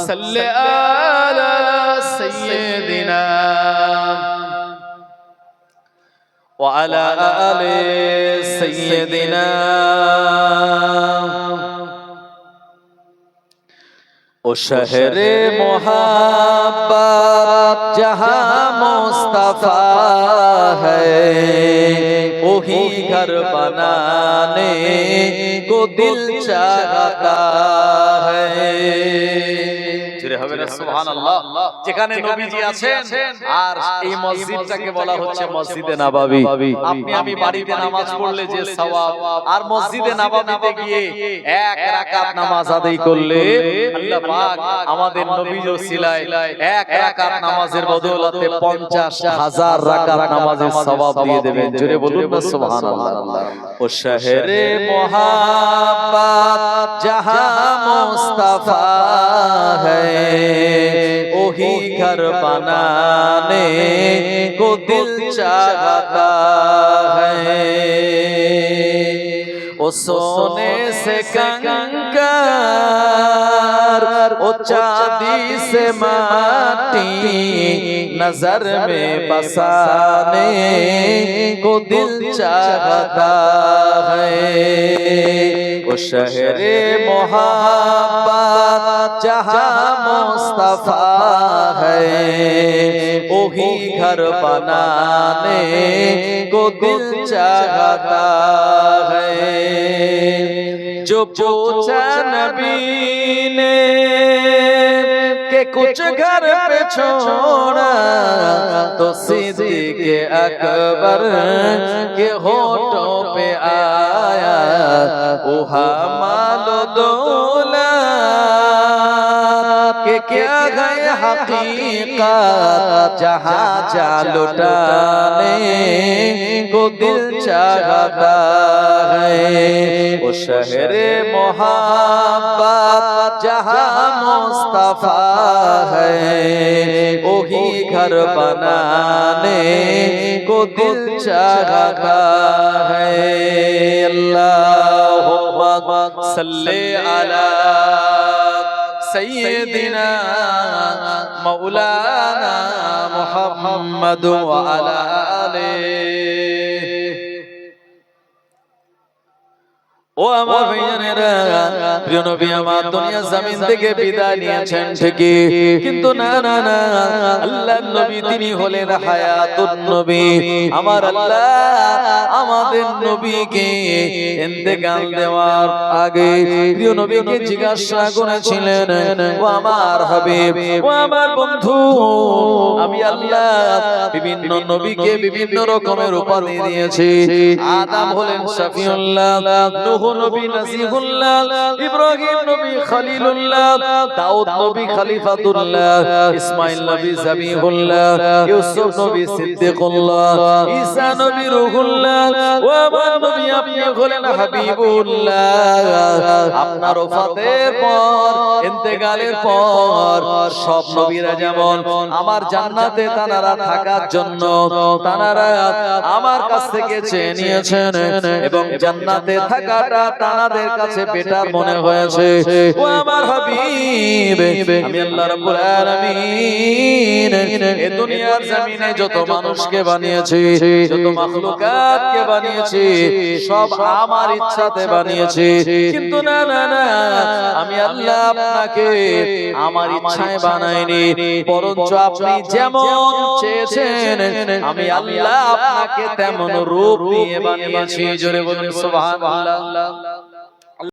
সাল্লি আলা সাইয়্যিদিনা ওয়া আলা আলি সাইয়্যিদিনা ओ शहरे मोहब्बत जहाँ मुस्तफा है वही घर बनाने को दिल चाहता है। সুবহানাল্লাহ। যেখানে নবীজি আছেন আর এই মসজিদটাকে বলা হচ্ছে মসজিদে নববী। আপনি আমি বাড়িতে নামাজ পড়লে যে সওয়াব আর মসজিদে নববীতে গিয়ে এক রাকাত নামাজ আদায় করলে আল্লাহ পাক আমাদের নবীর ওসিলায় এক রাকাত নামাজের বদৌলতে 50,000 রাকাত নামাজের সওয়াব দিয়ে দেবেন। জোরে বলুন না সুবহানাল্লাহ। ও শহরে মোহাব্বত जहाँ मुस्तफा है वही घर बनाने को दिल चाहता है। ओ सोने से कंकर ओ चांदी से माटी नजर में बसाने को दिल चाहता है। ओ शहरे मोहब्बत जहाँ मुस्तफा है वही घर बनाने को दिल चाहता है। जो पूछा नबी ने के कुछ घर पे छोड़ा तो सिद्दीक़ अकबर के होठों पे आया उहा मालो दौलत के क्या है हकीकत जहाँ जा लुटाने को दिल चाहता है। वो शहरे मोहब्बत जहाँ मुस्तफा है वही घर बनाने को दिल चाहता है। अल्लाहुम्मा सल्ली अला सय्यिदिना मौलाना मुहम्मद व अला आलिहि। ও আমার ভাইজানেরা, প্রিয় নবী আমার দুনিয়া জমিন থেকে বিদায় নিয়েছেন ঠিকই, কিন্তু না না না, আল্লাহর নবী তিনি হলেন হায়াতুন নবী। আমার আল্লাহ আমাদের নবীকে ইন্তেকাল দেওয়ার আগে প্রিয় নবীকে জিজ্ঞাসা করেছিলেন, ও আমার হাবিব, ও আমার বন্ধু, আমি আল্লাহ বিভিন্ন নবীকে বিভিন্ন রকমের উপাধি দিয়েছি। আদম হলেন শফিউল্লাহ, নূহ নবী নাসিহুল্লাহ, ইব্রাহিম নবী খলিলুল্লাহ, দাউদ নবী খলিফাতুল্লাহ, ইসমাঈল নবী যাবিহুল্লাহ, ইউসুফ নবী সিদ্দিকুল্লাহ, ঈসা নবী রূহুল্লাহ, ও আমার নবী আপনি হলেন হাবিবুল্লাহ। আপনার ওফাতের পর, ইন্তেকালের পর সব নবীরা যেমন আমার জান্নাতে তানারা থাকার জন্য তানারা আমার কাছ থেকে চেয়ে নিয়েছেন এবং জান্নাতে থাকাটা তানাদের কাছে বেটার মনে হয়েছে। ও আমার হাবিব, আমি আল্লাহ রাব্বুল আলামিন এই দুনিয়ার জমিনে যত মানুষকে বানিয়েছি, যত মাখলুকাতকে বানিয়েছি, সব আমার ইচ্ছাতে বানিয়েছি, কিন্তু না না না, আমি আল্লাহ আপনাকে আমার ইচ্ছায় বানাইনি, বরঞ্চ আপনি যেমন চেয়েছেন আমি আল্লাহ আপনাকে তেমন রূপ দিয়ে বানিয়েছি। জোরে বলুন সুবহানাল্লাহ।